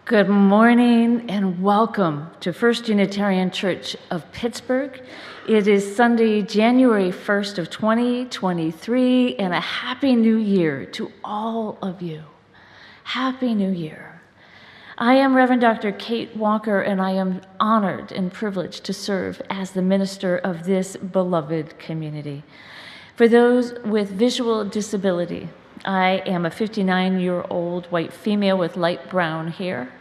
Good morning and welcome to First Unitarian Church of Pittsburgh. It is Sunday, January 1st of 2023, and a Happy New Year to all of you. Happy New Year. I am Reverend Dr. Kate Walker, and I am honored and privileged to serve as the minister of this beloved community. For those with visual disability, I am a 59-year-old white female with light brown hair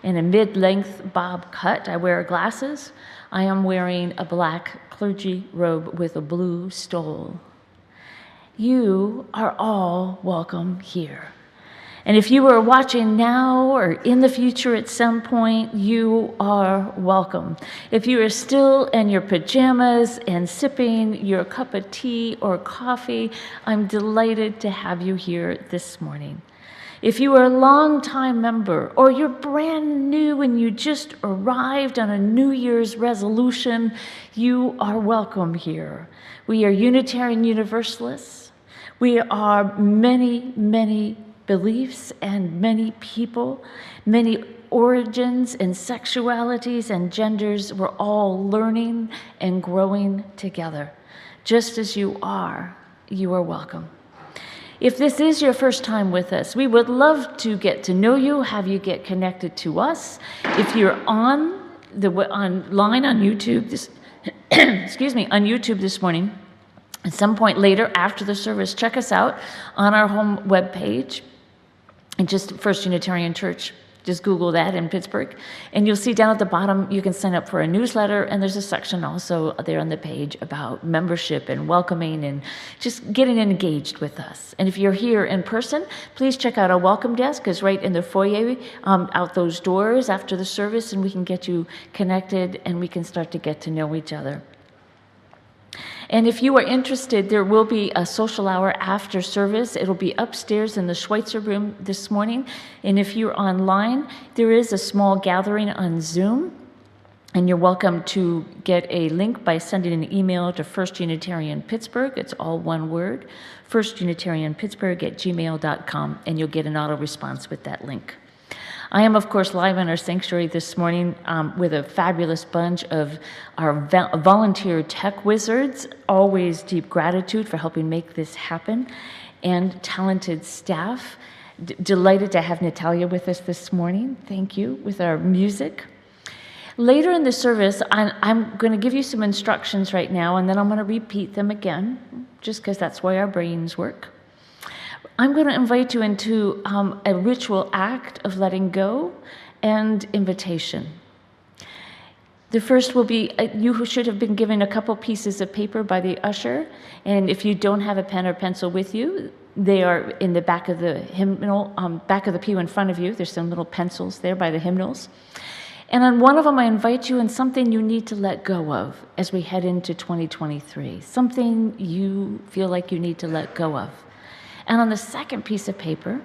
and a mid-length bob cut. I wear glasses. I am wearing a black clergy robe with a blue stole. You are all welcome here. And if you are watching now or in the future at some point, you are welcome. If you are still in your pajamas and sipping your cup of tea or coffee, I'm delighted to have you here this morning. If you are a longtime member or you're brand new and you just arrived on a New Year's resolution, you are welcome here. We are Unitarian Universalists. We are many beliefs and many people, many origins and sexualities and genders. We're all learning and growing together. Just as you are welcome. If this is your first time with us, we would love to get to know you, have you get connected to us. If you're online on YouTube this on YouTube this morning, at some point later after the service, check us out on our home webpage. And just First Unitarian Church, just Google that in Pittsburgh. And you'll see down at the bottom, you can sign up for a newsletter. And there's a section also there on the page about membership and welcoming and just getting engaged with us. And if you're here in person, please check out our welcome desk. It's right in the foyer out those doors after the service. And we can get you connected and we can start to get to know each other. And if you are interested, there will be a social hour after service. It'll be upstairs in the Schweitzer room this morning. And if you're online, there is a small gathering on Zoom. And you're welcome to get a link by sending an email to First Unitarian Pittsburgh. It's all one word, firstunitarianpittsburgh@gmail.com. And you'll get an auto response with that link. I am, of course, live in our sanctuary this morning with a fabulous bunch of our volunteer tech wizards. Always deep gratitude for helping make this happen. And talented staff. Delighted to have Natalia with us this morning. Thank you. With our music. Later in the service, I'm going to give you some instructions right now, and then I'm going to repeat them again, just because that's why our brains work. I'm going to invite you into a ritual act of letting go and invitation. The first will be, you should have been given a couple pieces of paper by the usher, and if you don't have a pen or pencil with you, they are in the back of the hymnal, back of the pew in front of you. There's some little pencils there by the hymnals. And on one of them, I invite you in something you need to let go of as we head into 2023, something you feel like you need to let go of. And on the second piece of paper,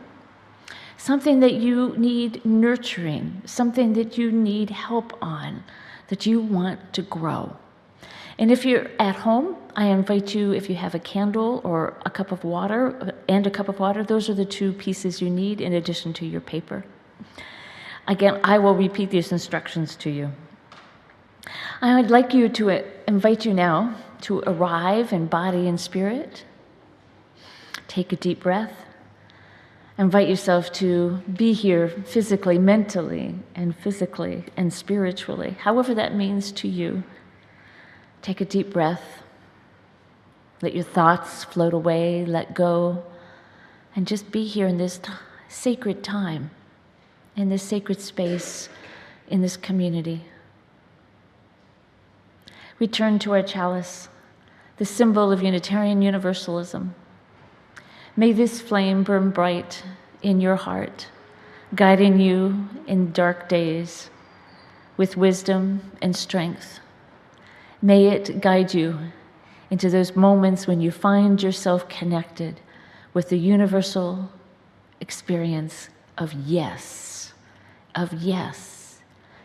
something that you need nurturing, something that you need help on, that you want to grow. And if you're at home, I invite you, if you have a candle or a cup of water, those are the two pieces you need in addition to your paper. Again, I will repeat these instructions to you. I would like you to invite you now to arrive in body and spirit. Take a deep breath. Invite yourself to be here physically, mentally, and spiritually, however that means to you. Take a deep breath. Let your thoughts float away, let go, and just be here in this sacred time, in this sacred space, in this community. We turn to our chalice, the symbol of Unitarian Universalism. May this flame burn bright in your heart, guiding you in dark days with wisdom and strength. May it guide you into those moments when you find yourself connected with the universal experience of yes,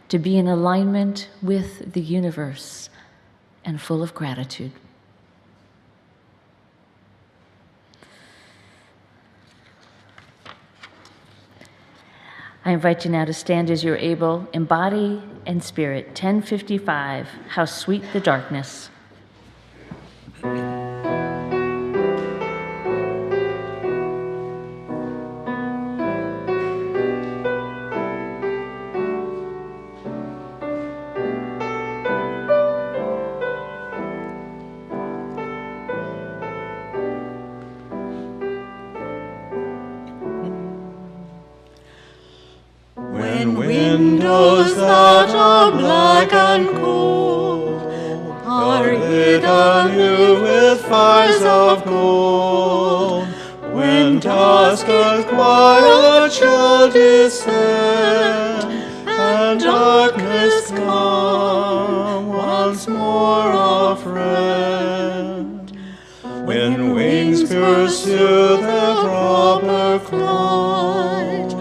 to be in alignment with the universe and full of gratitude. I invite you now to stand as you're able in body and spirit. 1055, How Sweet the Darkness. When windows that are black and cold are lit anew with fires of gold, when dusk and quiet shall descend, and darkness come once more a friend, when wings pursue their proper flight,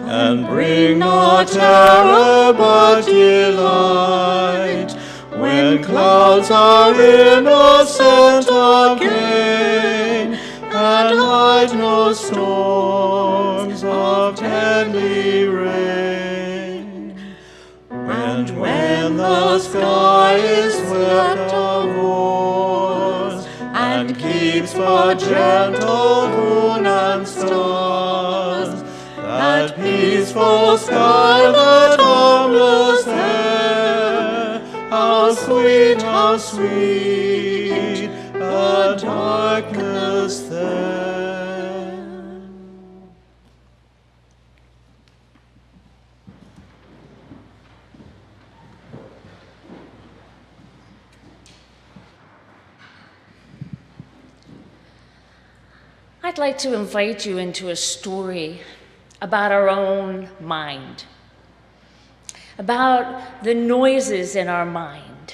and bring not terror but delight, when clouds are innocent again, and hide no storms of deadly rain, and when the sky is swept of wars, and keeps but gentle moon and stars, that peaceful sky, that harmless air, how sweet the darkness there. I'd like to invite you into a story about our own mind, about the noises in our mind,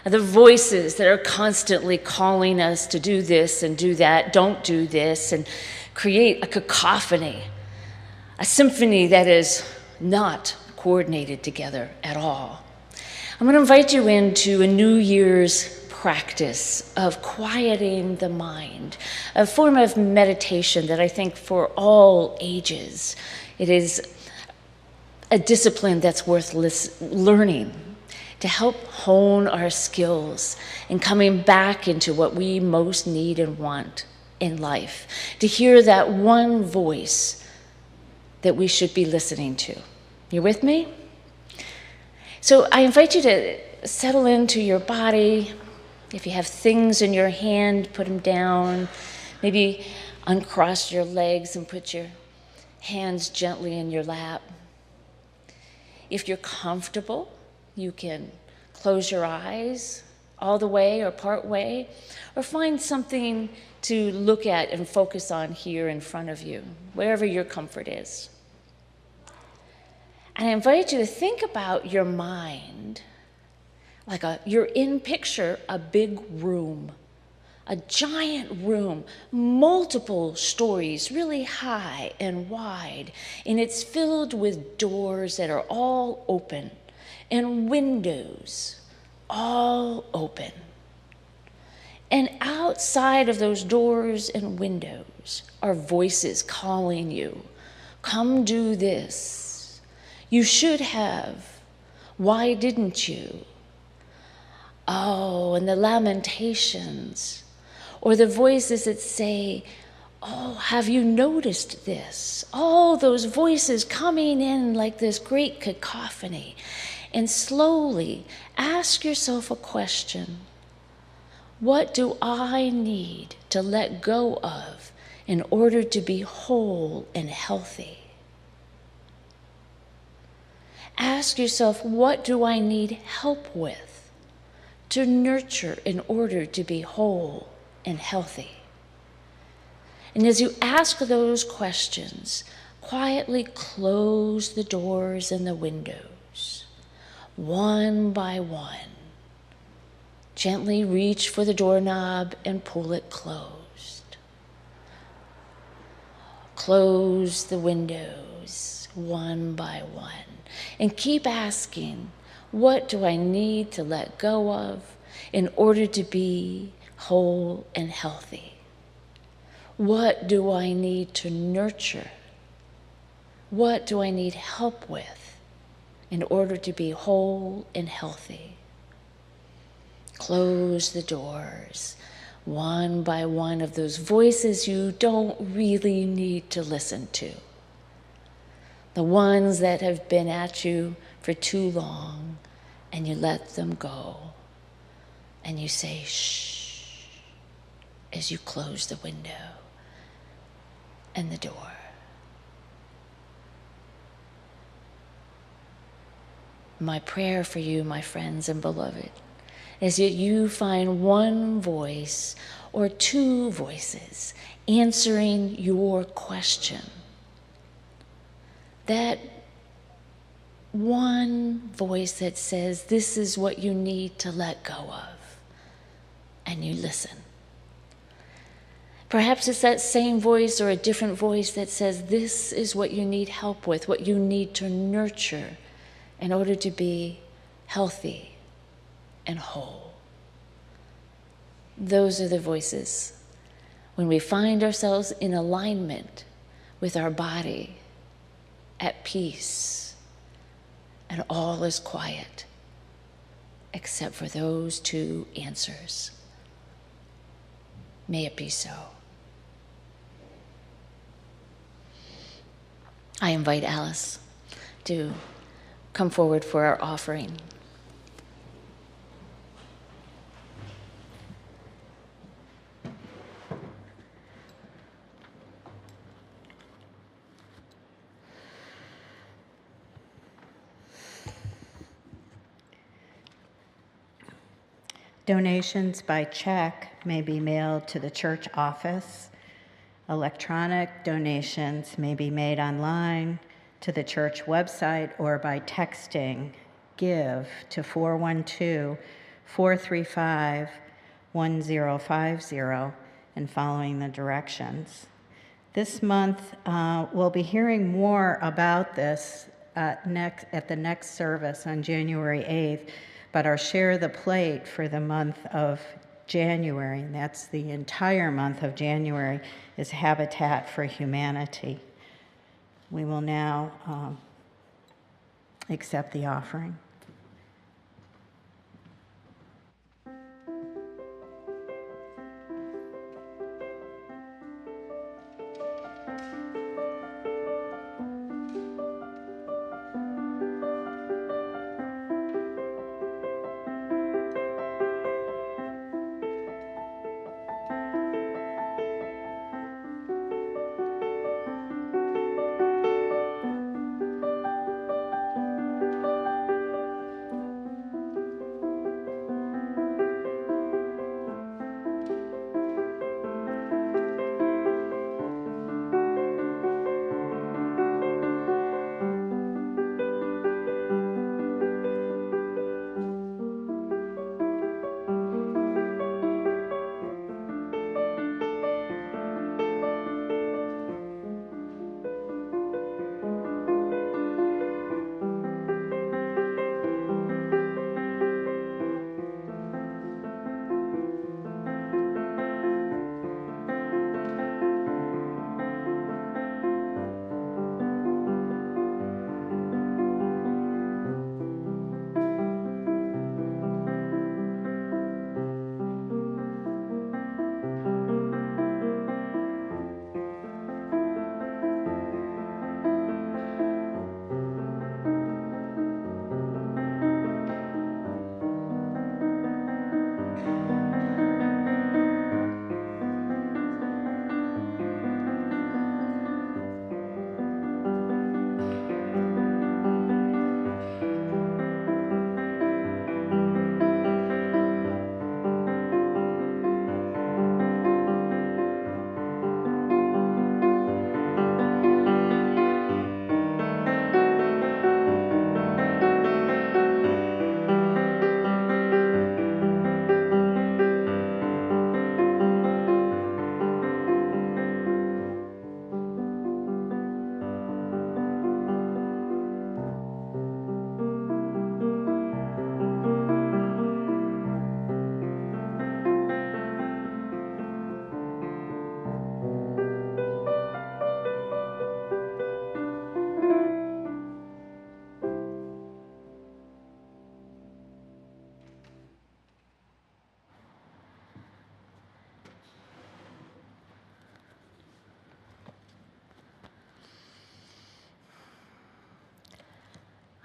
the voices that are constantly calling us to do this and do that, don't do this, and create a cacophony, a symphony that is not coordinated together at all. I'm going to invite you into a New Year's practice of quieting the mind, a form of meditation that I think for all ages, it is a discipline that's worth learning to help hone our skills and coming back into what we most need and want in life, to hear that one voice that we should be listening to. You with me? So I invite you to settle into your body. If you have things in your hand, put them down. Maybe uncross your legs and put your hands gently in your lap. If you're comfortable, you can close your eyes all the way or part way, or find something to look at and focus on here in front of you, wherever your comfort is. And I invite you to think about your mind like you're in picture a big room, a giant room, multiple stories, really high and wide, and it's filled with doors that are all open and windows all open. And outside of those doors and windows are voices calling you, come do this. You should have. Why didn't you? Oh, and the lamentations, or the voices that say, oh, have you noticed this? All those voices coming in like this great cacophony. And slowly ask yourself a question. What do I need to let go of in order to be whole and healthy? Ask yourself, what do I need help with to nurture in order to be whole and healthy? And as you ask those questions, quietly close the doors and the windows, one by one. Gently reach for the doorknob and pull it closed. Close the windows one by one. And keep asking, what do I need to let go of in order to be whole and healthy? What do I need to nurture What do I need help with in order to be whole and healthy? Close the doors, one by one, of those voices you don't really need to listen to. The ones that have been at you for too long, and you let them go. And you say, shh, as you close the window and the door. My prayer for you, my friends and beloved, is that you find one voice or two voices answering your question. That one voice that says, this is what you need to let go of, and you listen. Perhaps it's that same voice or a different voice that says, this is what you need help with, what you need to nurture in order to be healthy and whole. Those are the voices. When we find ourselves in alignment with our body, at peace, and all is quiet, except for those two answers. May it be so. I invite Alice to come forward for our offering. Donations by check may be mailed to the church office. Electronic donations may be made online, to the church website, or by texting GIVE to 412-435-1050 and following the directions. This month, we'll be hearing more about this at the next service on January 8th, but our Share the Plate for the month of January, and that's the entire month of January, is Habitat for Humanity. We will now accept the offering.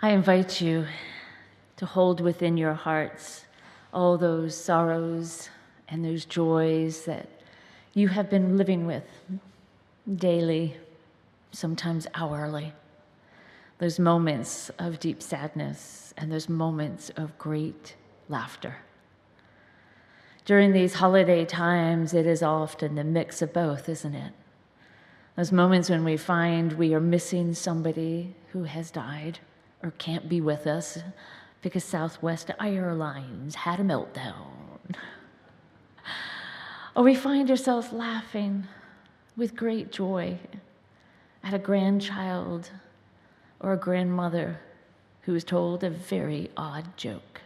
I invite you to hold within your hearts all those sorrows and those joys that you have been living with daily, sometimes hourly. Those moments of deep sadness and those moments of great laughter. During these holiday times, it is often the mix of both, isn't it? Those moments when we find we are missing somebody who has died or can't be with us because Southwest Airlines had a meltdown. Or we find ourselves laughing with great joy at a grandchild or a grandmother who is told a very odd joke.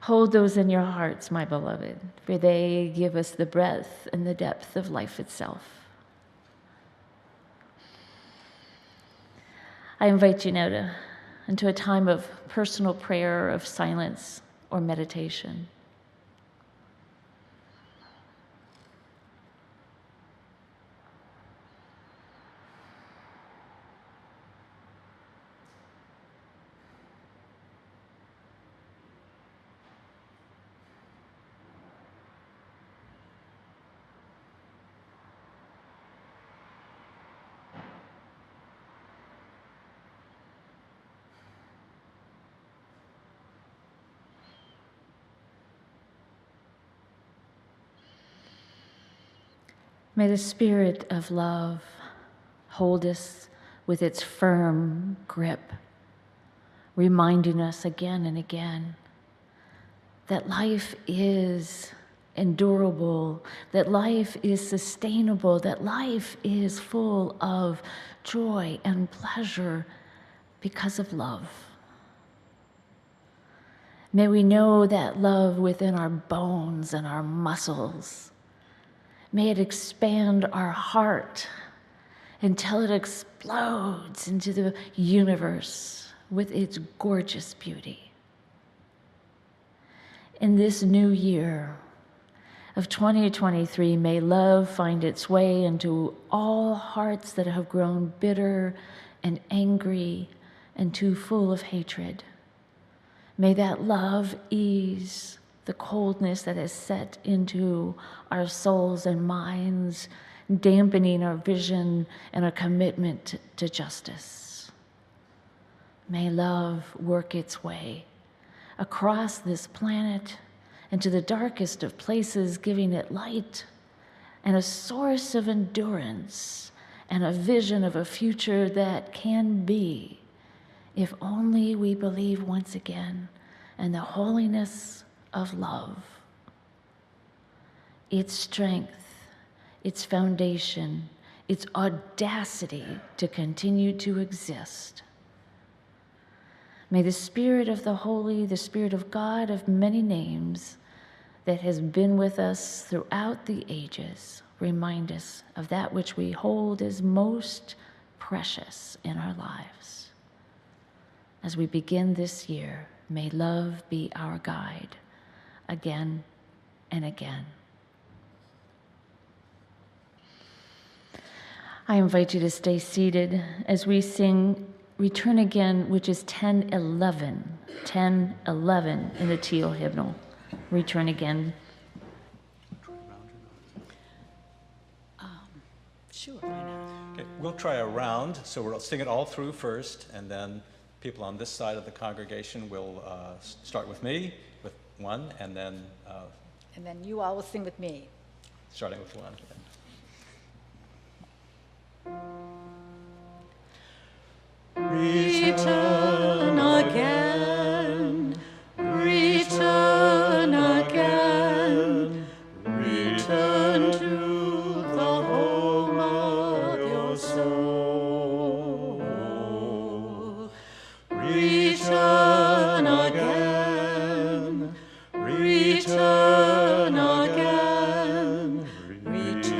Hold those in your hearts, my beloved, for they give us the breadth and the depth of life itself. I invite you now into a time of personal prayer, of silence or meditation. May the spirit of love hold us with its firm grip, reminding us again and again that life is endurable, that life is sustainable, that life is full of joy and pleasure because of love. May we know that love within our bones and our muscles. May it expand our heart until it explodes into the universe with its gorgeous beauty. In this new year of 2023, may love find its way into all hearts that have grown bitter and angry and too full of hatred. May that love ease the coldness that has set into our souls and minds, dampening our vision and our commitment to justice. May love work its way across this planet into the darkest of places, giving it light and a source of endurance and a vision of a future that can be, if only we believe once again in the holiness of love, its strength, its foundation, its audacity to continue to exist. May the Spirit of the Holy, the Spirit of God of many names that has been with us throughout the ages, remind us of that which we hold as most precious in our lives. As we begin this year, may love be our guide again and again. I invite you to stay seated as we sing Return Again, which is 10:11 in the teal hymnal. Return Again. Sure, why not? Okay, we'll try a round, so we'll sing it all through first, and then people on this side of the congregation will start with me, with one, and then And then you all will sing with me. starting with one. Return again, return again, return to the home of your soul. Return again, return again, return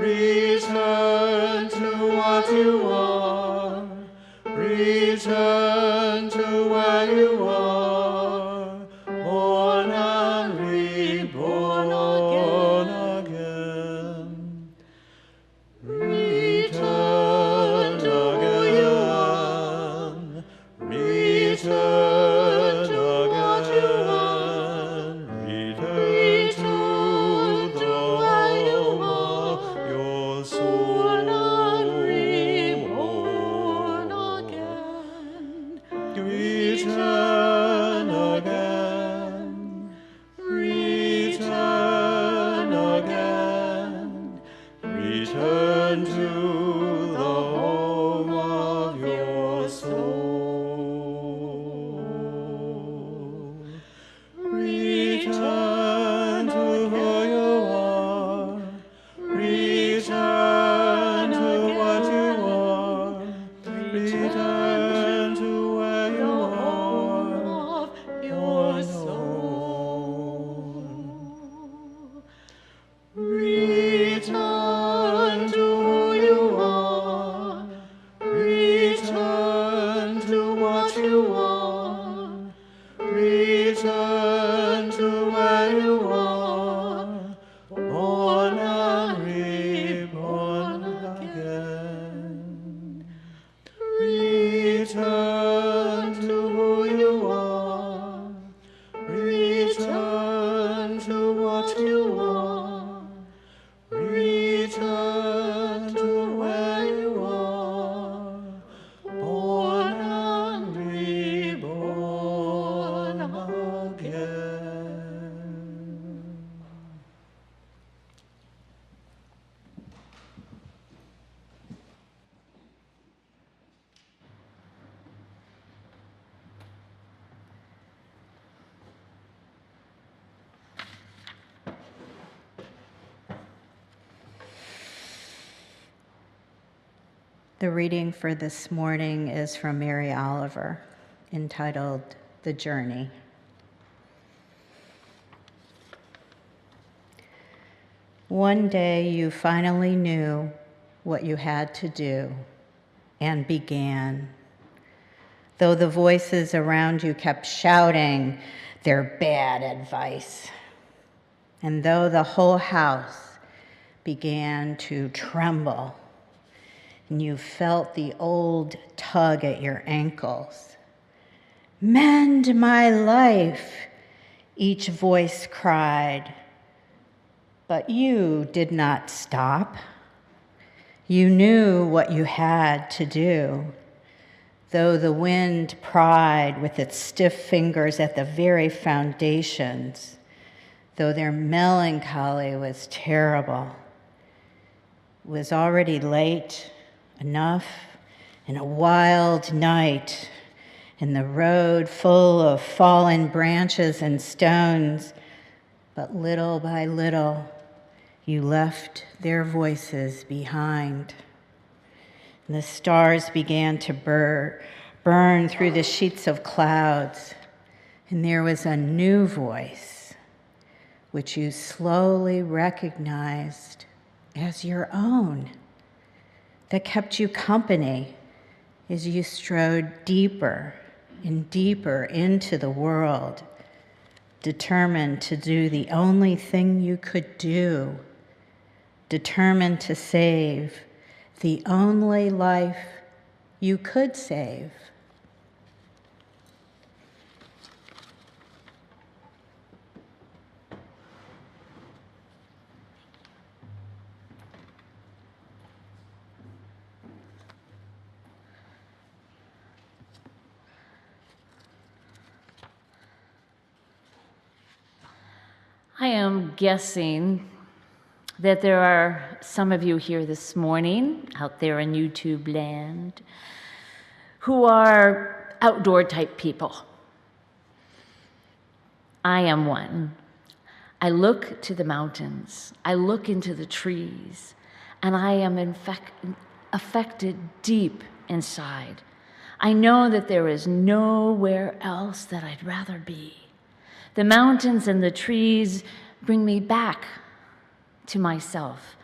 Return to what you are. Return to where you are. Born and reborn again. Return to who you are. Return to what you are. Return to the home of your soul. Reborn again. Return again. Return again. Return to the home of your soul. Return to who you are. Return to what you are. Return to where you are. Your soul. Return to who you are. Return to what you are. Return to where you are. Born and reborn again. Return to who you are. Return to what you are. Return to where you are. Born and reborn again. The reading for this morning is from Mary Oliver, entitled The Journey. One day you finally knew what you had to do and began. Though the voices around you kept shouting their bad advice, and though the whole house began to tremble, and you felt the old tug at your ankles. Mend my life, each voice cried. But you did not stop. You knew what you had to do, though the wind pried with its stiff fingers at the very foundations, though their melancholy was terrible. It was already late enough, in a wild night, in the road full of fallen branches and stones, but little by little, you left their voices behind. And the stars began to burn through the sheets of clouds, and there was a new voice, which you slowly recognized as your own, that kept you company as you strode deeper and deeper into the world, determined to do the only thing you could do, determined to save the only life you could save. I am guessing that there are some of you here this morning, out there in YouTube land, who are outdoor type people. I am one. I look to the mountains, I look into the trees, and I am affected deep inside. I know that there is nowhere else that I'd rather be. The mountains and the trees bring me back to myself.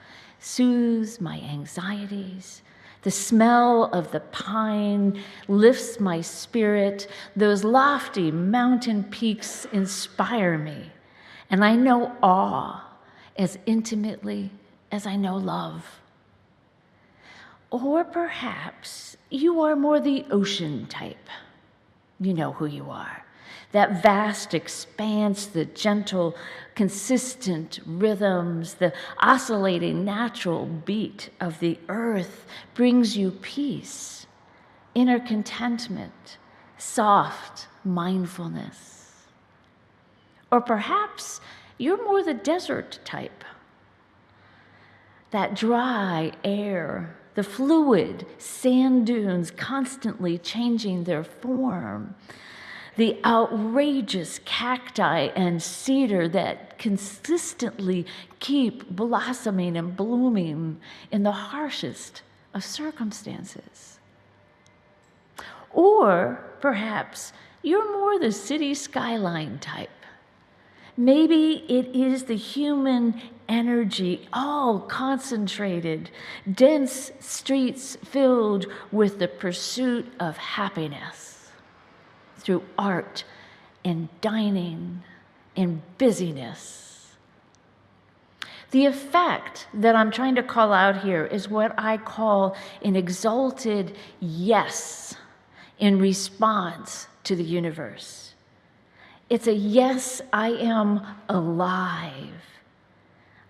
soothes my anxieties. The smell of the pine lifts my spirit. Those lofty mountain peaks inspire me. And I know awe as intimately as I know love. Or perhaps you are more the ocean type. You know who you are. That vast expanse, the gentle, consistent rhythms, the oscillating natural beat of the earth brings you peace, inner contentment, soft mindfulness. Or perhaps you're more the desert type. That dry air, the fluid sand dunes constantly changing their form, the outrageous cacti and cedar that consistently keep blossoming and blooming in the harshest of circumstances. Or perhaps you're more the city skyline type. Maybe it is the human energy, all concentrated, dense streets filled with the pursuit of happiness through art and dining and busyness. The effect that I'm trying to call out here is what I call an exalted yes in response to the universe. It's a yes, I am alive.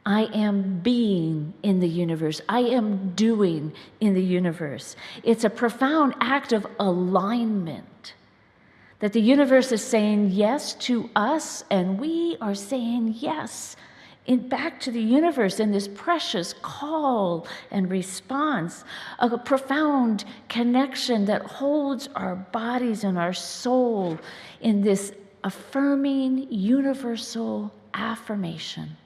I am being in the universe. I am doing in the universe. It's a profound act of alignment that the universe is saying yes to us, and we are saying yes back to the universe in this precious call and response, a profound connection that holds our bodies and our soul in this affirming universal affirmation.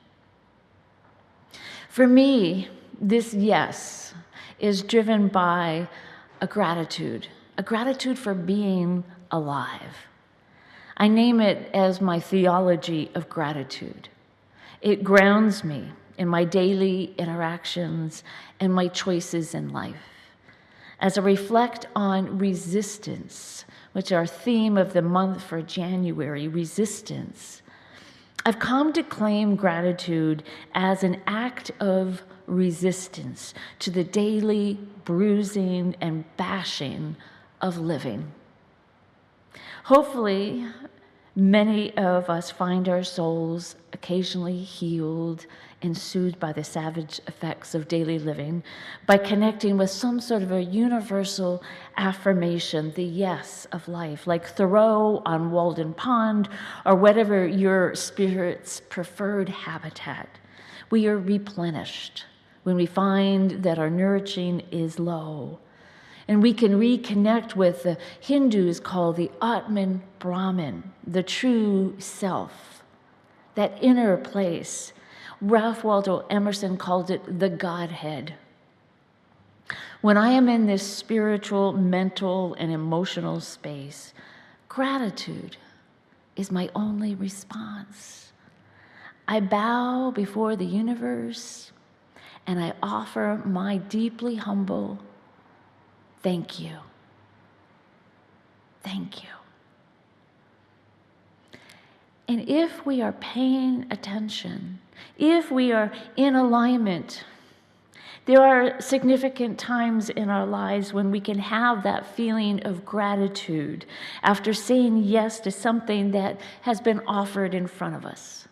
For me, this yes is driven by a gratitude for being alive. I name it as my theology of gratitude. It grounds me in my daily interactions and my choices in life. As I reflect on resistance, which is our theme of the month for January, resistance, I've come to claim gratitude as an act of resistance to the daily bruising and bashing of living. Hopefully, many of us find our souls occasionally healed and soothed by the savage effects of daily living by connecting with some sort of a universal affirmation, the yes of life, like Thoreau on Walden Pond, or whatever your spirit's preferred habitat. We are replenished when we find that our nourishing is low. And we can reconnect with the Hindus call the Atman Brahman, the true self, that inner place. Ralph Waldo Emerson called it the Godhead. When I am in this spiritual, mental, and emotional space, gratitude is my only response. I bow before the universe and I offer my deeply humble thank you. Thank you. And if we are paying attention, if we are in alignment, there are significant times in our lives when we can have that feeling of gratitude after saying yes to something that has been offered in front of us.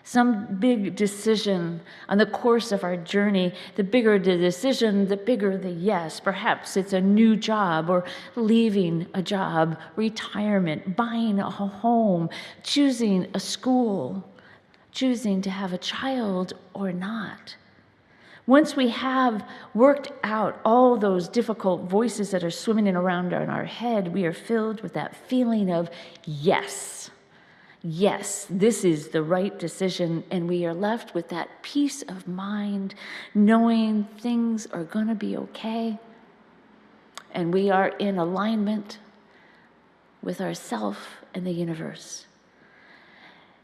Some big decision on the course of our journey. The bigger the decision, the bigger the yes. Perhaps it's a new job or leaving a job, retirement, buying a home, choosing a school, choosing to have a child or not. Once we have worked out all those difficult voices that are swimming around in our head, we are filled with that feeling of yes. Yes, this is the right decision, and we are left with that peace of mind, knowing things are going to be okay, and we are in alignment with ourself and the universe.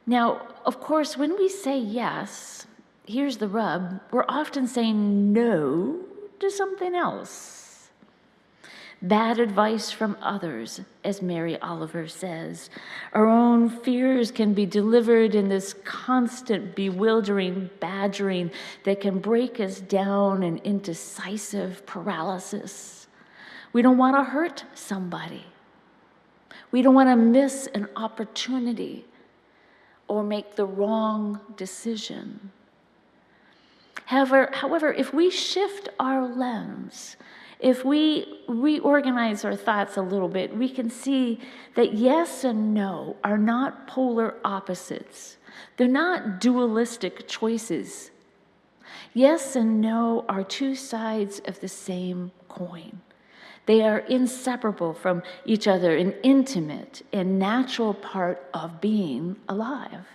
Now, of course, when we say yes, here's the rub. We're often saying no to something else. Bad advice from others, as Mary Oliver says. Our own fears can be delivered in this constant, bewildering badgering that can break us down in indecisive paralysis. We don't want to hurt somebody. We don't want to miss an opportunity or make the wrong decision. However, if we shift our lens, if we reorganize our thoughts a little bit, we can see that yes and no are not polar opposites. They're not dualistic choices. Yes and no are two sides of the same coin. They are inseparable from each other, an intimate and natural part of being alive.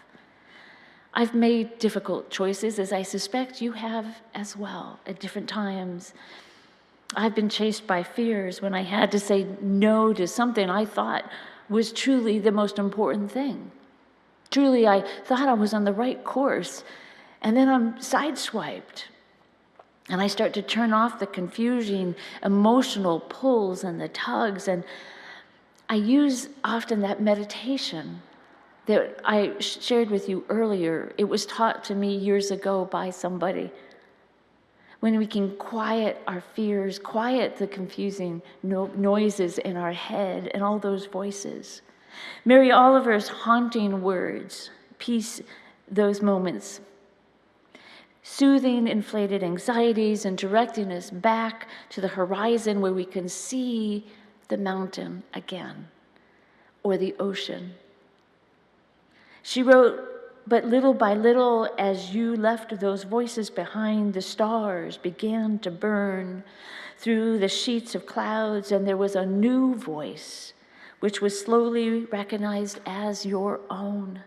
I've made difficult choices, as I suspect you have as well, at different times. I've been chased by fears when I had to say no to something I thought was truly the most important thing. Truly, I thought I was on the right course, and then I'm sideswiped. And I start to turn off the confusing emotional pulls and the tugs, and I use often that meditation that I shared with you earlier. It was taught to me years ago by somebody. When we can quiet our fears, quiet the confusing noises in our head and all those voices. Mary Oliver's haunting words piece those moments, soothing inflated anxieties and directing us back to the horizon where we can see the mountain again or the ocean. She wrote, "But little by little, as you left those voices behind, the stars began to burn through the sheets of clouds, and there was a new voice, which was slowly recognized as your own."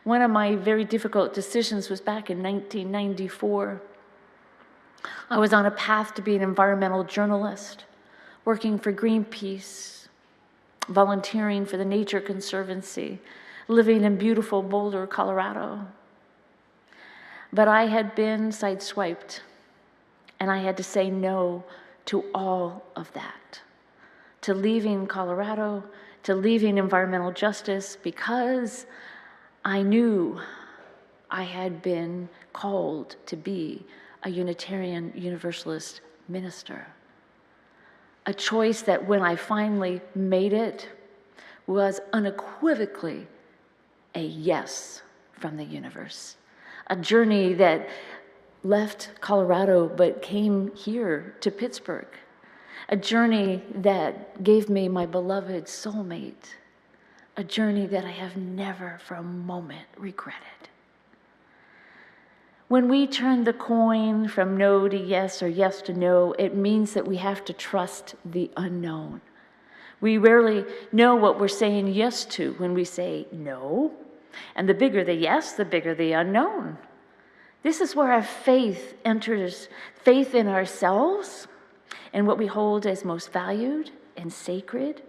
One of my very difficult decisions was back in 1994. I was on a path to be an environmental journalist, working for Greenpeace, volunteering for the Nature Conservancy, living in beautiful Boulder, Colorado. But I had been sideswiped, and I had to say no to all of that, to leaving Colorado, to leaving environmental justice, because I knew I had been called to be a Unitarian Universalist minister. A choice that when I finally made it was unequivocally a yes from the universe. A journey that left Colorado but came here to Pittsburgh. A journey that gave me my beloved soulmate. A journey that I have never for a moment regretted. When we turn the coin from no to yes or yes to no, it means that we have to trust the unknown. We rarely know what we're saying yes to when we say no. And the bigger the yes, the bigger the unknown. This is where our faith enters, faith in ourselves and what we hold as most valued and sacred,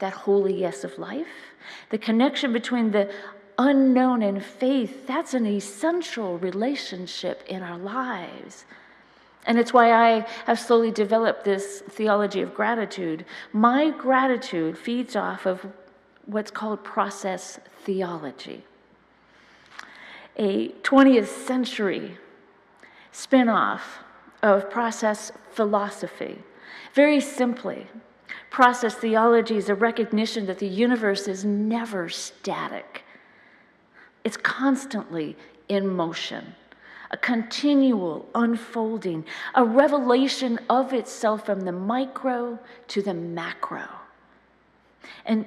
that holy yes of life. The connection between the unknown and faith, that's an essential relationship in our lives. And it's why I have slowly developed this theology of gratitude. My gratitude feeds off of what's called process theology, a 20th century spin-off of process philosophy. Very simply, process theology is a recognition that the universe is never static. It's constantly in motion, a continual unfolding, a revelation of itself from the micro to the macro. And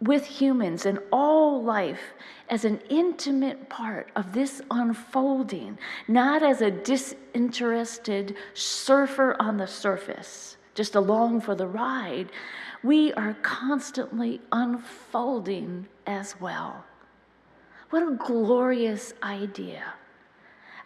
with humans and all life as an intimate part of this unfolding, not as a disinterested surfer on the surface, just along for the ride, we are constantly unfolding as well. What a glorious idea.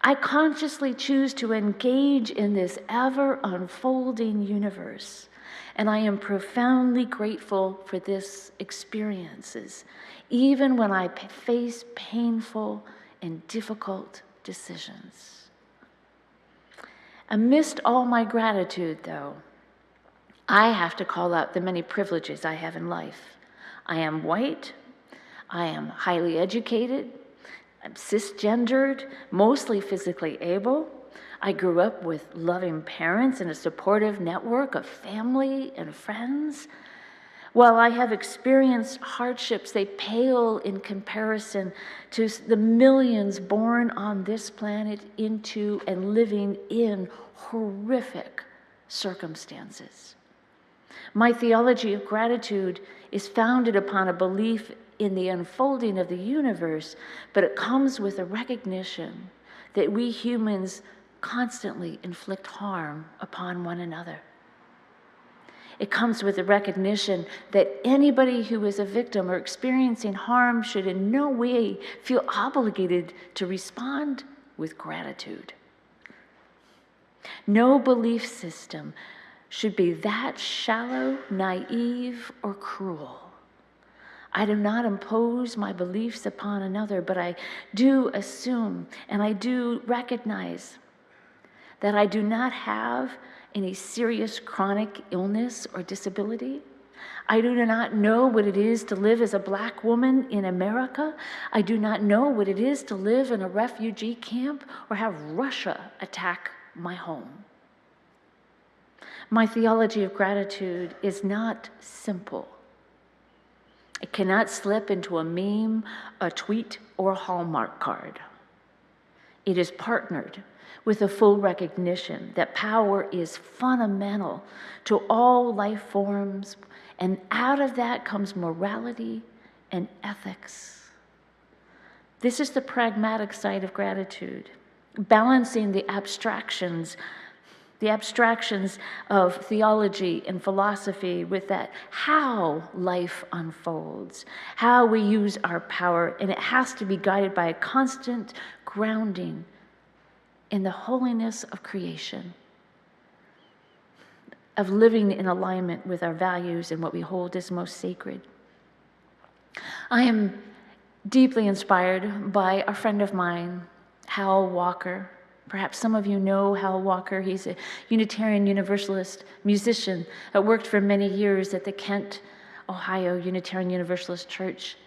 I consciously choose to engage in this ever-unfolding universe, and I am profoundly grateful for this experiences, even when I face painful and difficult decisions. Amidst all my gratitude, though, I have to call out the many privileges I have in life. I am white, I am highly educated, I'm cisgendered, mostly physically able. I grew up with loving parents and a supportive network of family and friends. While I have experienced hardships, they pale in comparison to the millions born on this planet into and living in horrific circumstances. My theology of gratitude is founded upon a belief in the unfolding of the universe, but it comes with a recognition that we humans constantly inflict harm upon one another. It comes with the recognition that anybody who is a victim or experiencing harm should in no way feel obligated to respond with gratitude. No belief system should be that shallow, naive, or cruel. I do not impose my beliefs upon another, but I do assume and I do recognize that I do not have any serious chronic illness or disability. I do not know what it is to live as a Black woman in America. I do not know what it is to live in a refugee camp or have Russia attack my home. My theology of gratitude is not simple. It cannot slip into a meme, a tweet, or a Hallmark card. It is partnered with a full recognition that power is fundamental to all life forms, and out of that comes morality and ethics. This is the pragmatic side of gratitude, balancing the abstractions of theology and philosophy with that how life unfolds, how we use our power, and it has to be guided by a constant grounding in the holiness of creation, of living in alignment with our values and what we hold as most sacred. I am deeply inspired by a friend of mine, Hal Walker. Perhaps some of you know Hal Walker. He's a Unitarian Universalist musician that worked for many years at the Kent, Ohio Unitarian Universalist Church.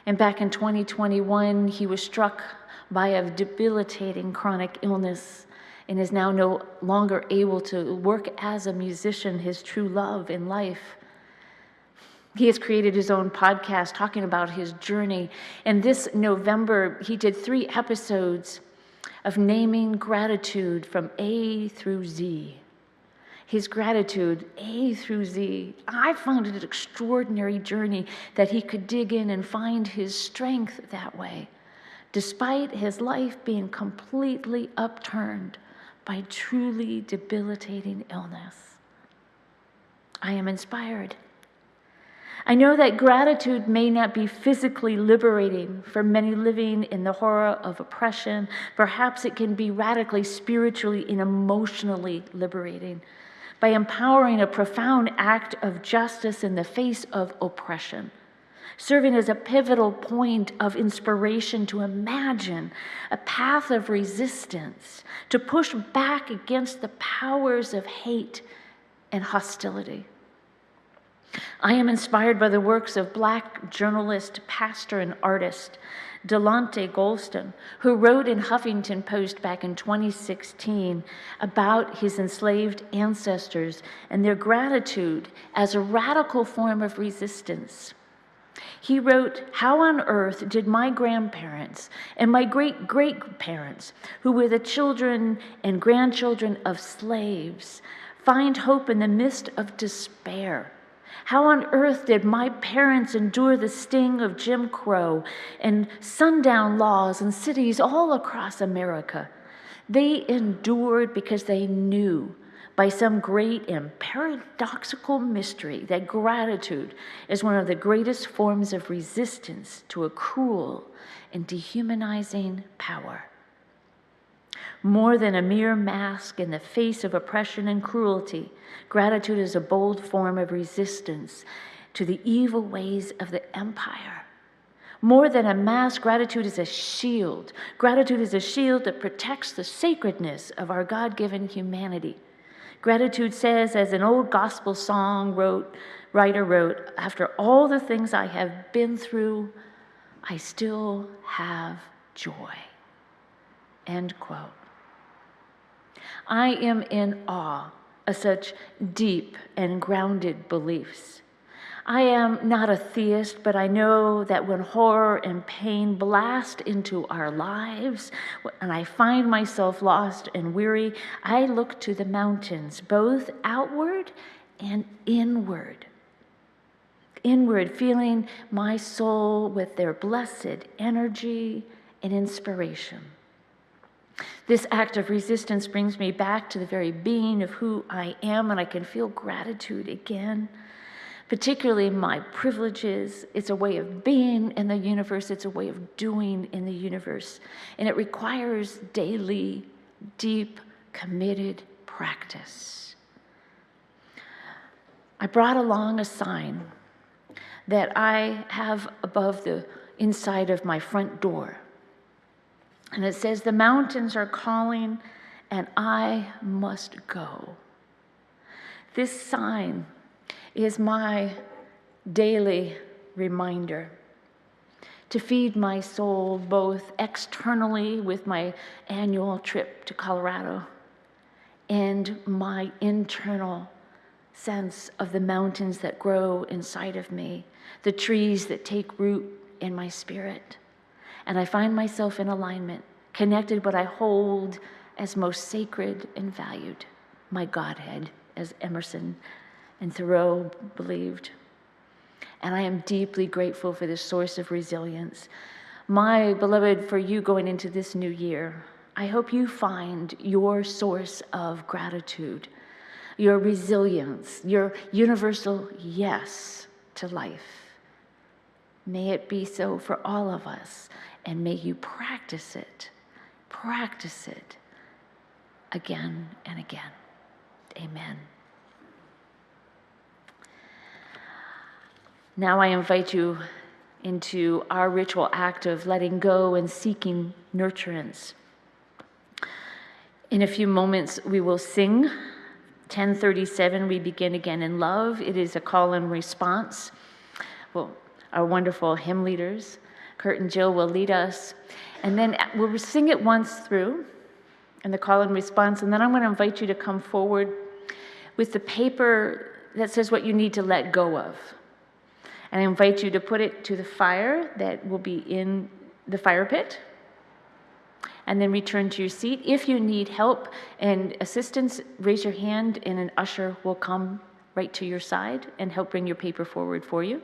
And back in 2021, he was struck by a debilitating chronic illness and is now no longer able to work as a musician, his true love in life. He has created his own podcast talking about his journey. And this November, he did 3 episodes of naming gratitude from A through Z. His gratitude, A through Z. I found it an extraordinary journey that he could dig in and find his strength that way, despite his life being completely upturned by truly debilitating illness. I am inspired. I know that gratitude may not be physically liberating for many living in the horror of oppression. Perhaps it can be radically spiritually and emotionally liberating by empowering a profound act of justice in the face of oppression, serving as a pivotal point of inspiration to imagine a path of resistance, to push back against the powers of hate and hostility. I am inspired by the works of Black journalist, pastor, and artist Delonte Golston, who wrote in Huffington Post back in 2016 about his enslaved ancestors and their gratitude as a radical form of resistance. He wrote, "How on earth did my grandparents and my great-great-parents, who were the children and grandchildren of slaves, find hope in the midst of despair? How on earth did my parents endure the sting of Jim Crow and sundown laws in cities all across America? They endured because they knew by some great and paradoxical mystery that gratitude is one of the greatest forms of resistance to a cruel and dehumanizing power. More than a mere mask in the face of oppression and cruelty, gratitude is a bold form of resistance to the evil ways of the empire. More than a mask, gratitude is a shield. Gratitude is a shield that protects the sacredness of our God-given humanity. Gratitude says, as an old gospel song writer wrote, after all the things I have been through, I still have joy. End quote. I am in awe of such deep and grounded beliefs. I am not a theist, but I know that when horror and pain blast into our lives, and I find myself lost and weary, I look to the mountains, both outward and inward. Inward, feeling my soul with their blessed energy and inspiration. This act of resistance brings me back to the very being of who I am, and I can feel gratitude again. Particularly my privileges. It's a way of being in the universe. It's a way of doing in the universe. And it requires daily, deep, committed practice. I brought along a sign that I have above the inside of my front door. And it says, "The mountains are calling and I must go." This sign is my daily reminder to feed my soul both externally with my annual trip to Colorado and my internal sense of the mountains that grow inside of me, the trees that take root in my spirit. And I find myself in alignment, connected what I hold as most sacred and valued, my Godhead, as Emerson and Thoreau believed. And I am deeply grateful for this source of resilience. My beloved, for you going into this new year, I hope you find your source of gratitude, your resilience, your universal yes to life. May it be so for all of us, and may you practice it again and again. Amen. Now I invite you into our ritual act of letting go and seeking nurturance. In a few moments, we will sing 1037, We Begin Again in Love. It is a call and response. Well, our wonderful hymn leaders, Kurt and Jill, will lead us. And then we'll sing it once through in the call and response. And then I'm going to invite you to come forward with the paper that says what you need to let go of. And I invite you to put it to the fire that will be in the fire pit, and then return to your seat. If you need help and assistance, raise your hand and an usher will come right to your side and help bring your paper forward for you.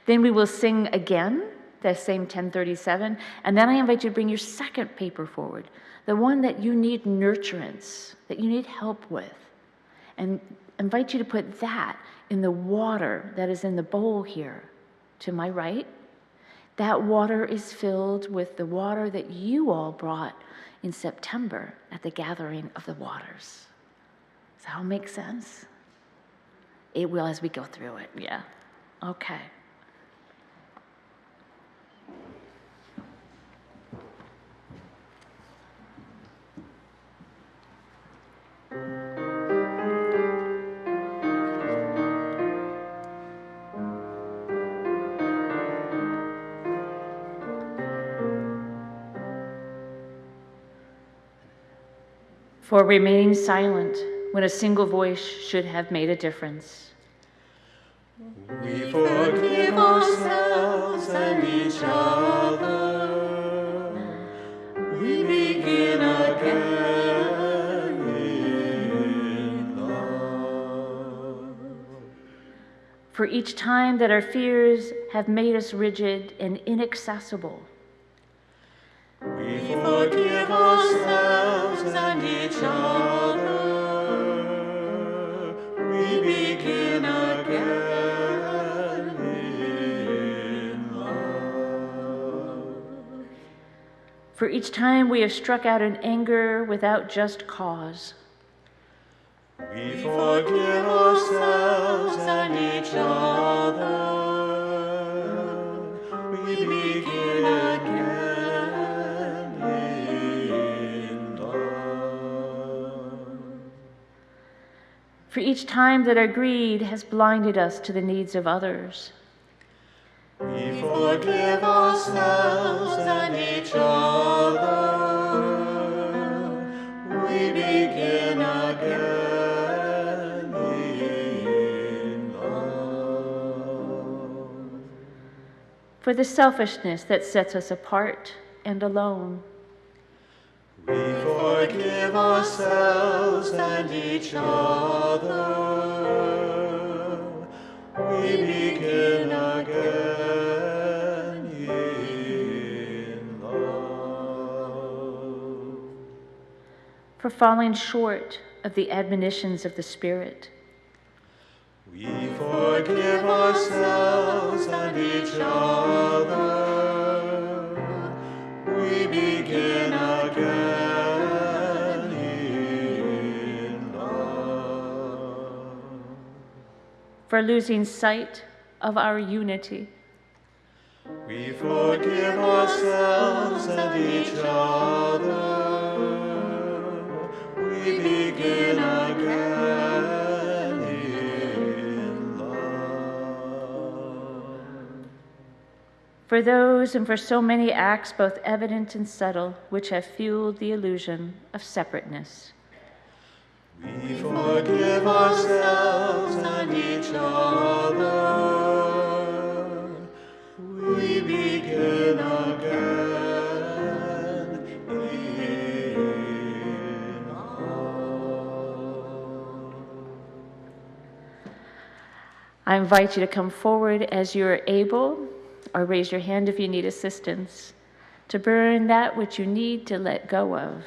Then we will sing again, the same 1037, and then I invite you to bring your second paper forward, the one that you need nurturance, that you need help with, and invite you to put that in the water that is in the bowl here to my right. That water is filled with the water that you all brought in September at the gathering of the waters. Does that all make sense? It will as we go through it, yeah. Okay. For remaining silent when a single voice should have made a difference. We forgive ourselves and each other. We begin again in love. For each time that our fears have made us rigid and inaccessible. We forgive ourselves and each other. We begin again in love. For each time we have struck out in anger without just cause. We forgive ourselves and each other. We begin for each time that our greed has blinded us to the needs of others. We forgive ourselves and each other. We begin again in love. For the selfishness that sets us apart and alone. We forgive ourselves and each other. We begin again in love. For falling short of the admonitions of the Spirit. We forgive ourselves and each other. We begin again in love. For losing sight of our unity. We forgive ourselves and each other. We begin again in love. For those and for so many acts, both evident and subtle, which have fueled the illusion of separateness. We forgive ourselves and each other. We begin again in love. I invite you to come forward as you are able, or raise your hand if you need assistance, to burn that which you need to let go of.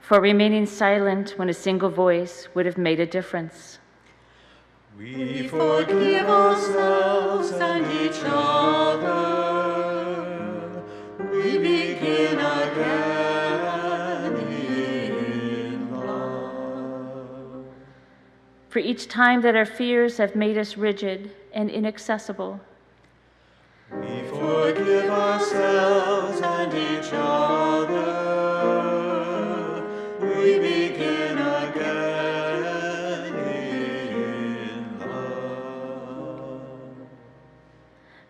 for remaining silent when a single voice would have made a difference. We forgive ourselves and each other. We begin again in love. For each time that our fears have made us rigid and inaccessible. We forgive ourselves and each other. We begin again in love.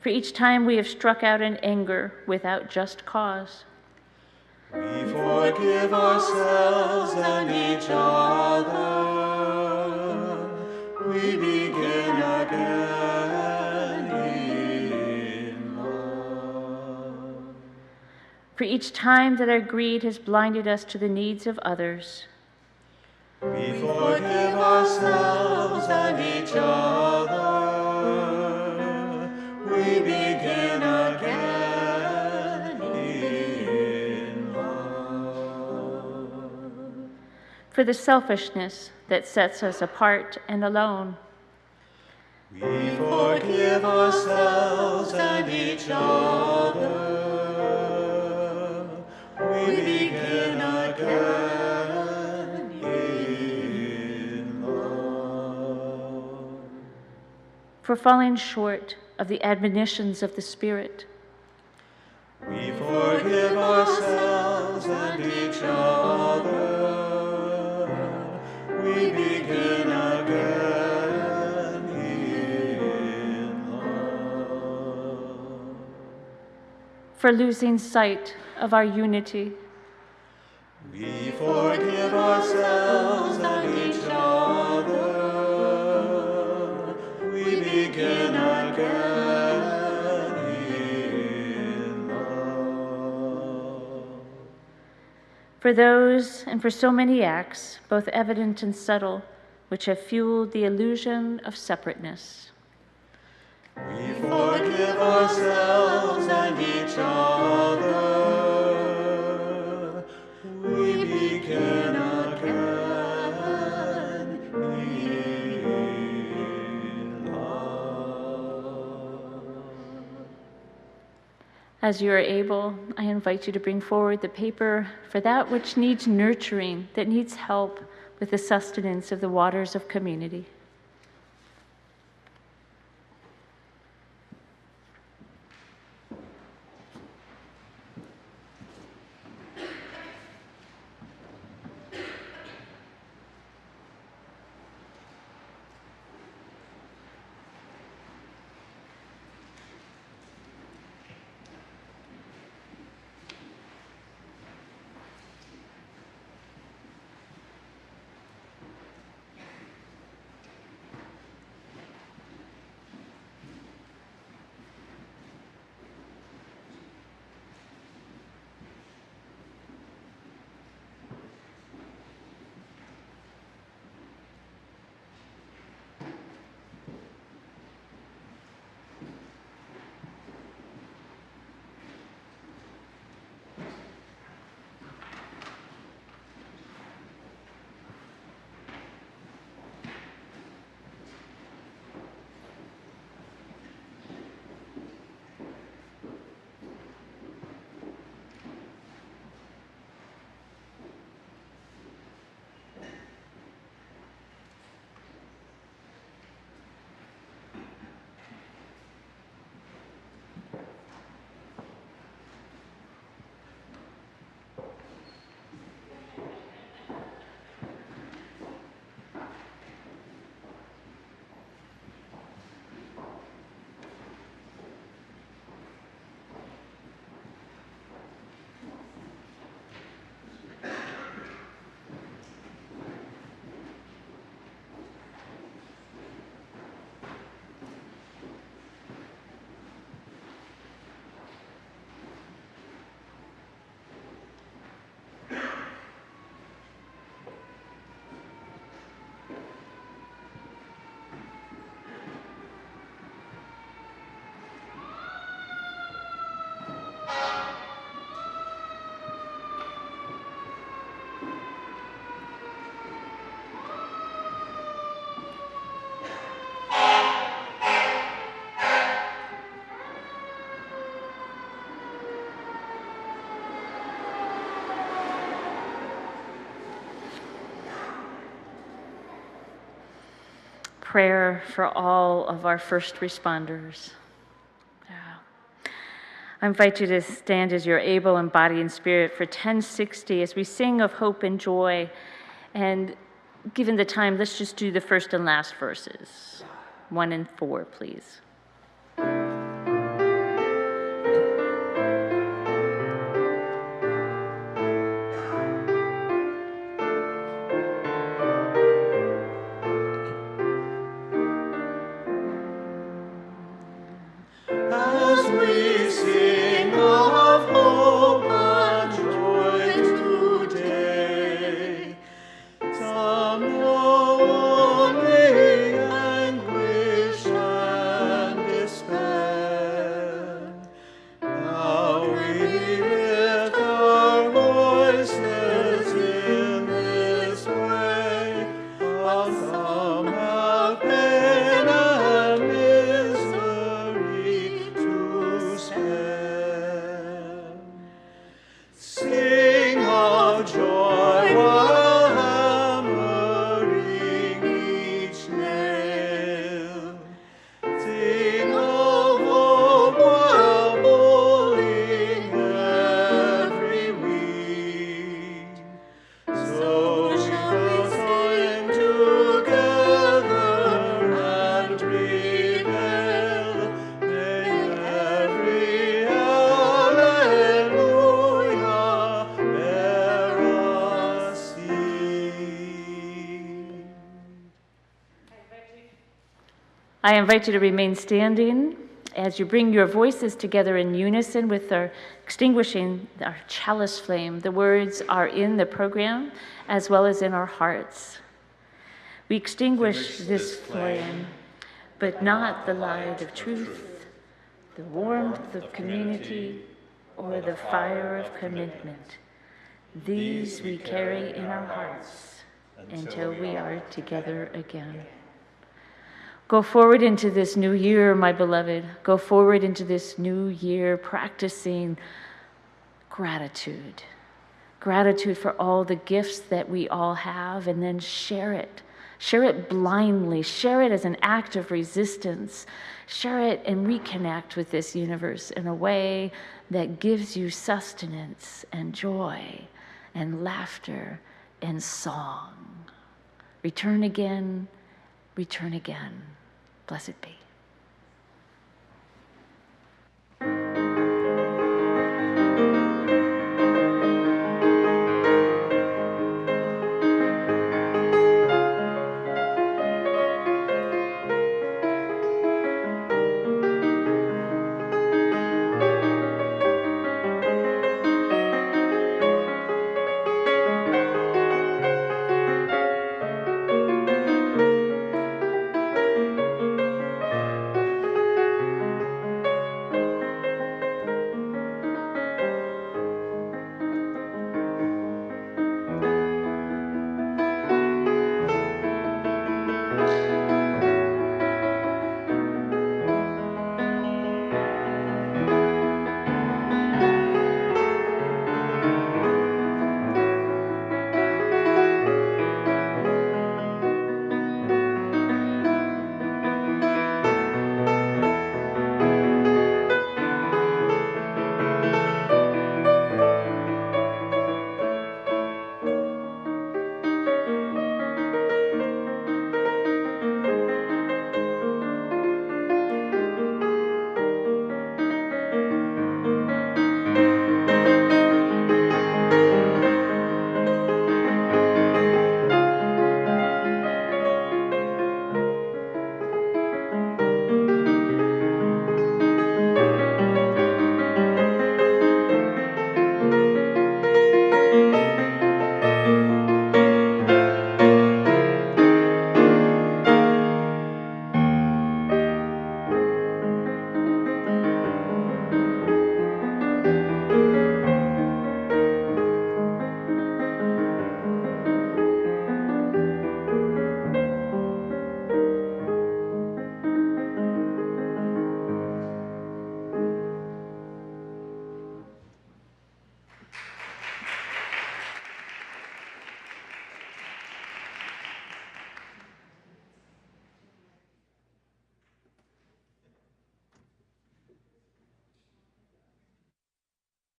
For each time we have struck out in anger without just cause. We forgive ourselves and each other. We begin again in love. For each time that our greed has blinded us to the needs of others. We forgive ourselves and each other. We begin again in love. For the selfishness that sets us apart and alone. We forgive ourselves and each other. We begin again in love. For falling short of the admonitions of the Spirit. We forgive ourselves and each other. We begin again in love. For losing sight of our unity. We forgive ourselves and each other. We begin again in love. For those and for so many acts, both evident and subtle, which have fueled the illusion of separateness. We forgive ourselves and each other. We begin again in love. As you are able, I invite you to bring forward the paper for that which needs nurturing, that needs help with the sustenance of the waters of community. prayer for all of our first responders. I invite you to stand as you're able in body and spirit for 1060 as we sing of hope and joy. And given the time, let's just do the first and last verses, 1 and 4, please. As we sing of hope and joy today, some know only anguish and despair. How we lift our voices in this way, while some have pain and misery to spare. Sing of joy while hammering each nail. Sing of hope while bowling every weed. So shall we sing together and prevail. May every hallelujah bear us seed. I invite you to remain standing as you bring your voices together in unison with our extinguishing our chalice flame. The words are in the program as well as in our hearts. We extinguish this flame, but not the light of truth, the warmth of community, or the fire of commitment. These we carry in our hearts until we are together again. Go forward into this new year, my beloved. Go forward into this new year practicing gratitude. Gratitude for all the gifts that we all have, and then share it. Share it blindly. Share it as an act of resistance. Share it and reconnect with this universe in a way that gives you sustenance and joy and laughter and song. Return again, return again. Blessed be.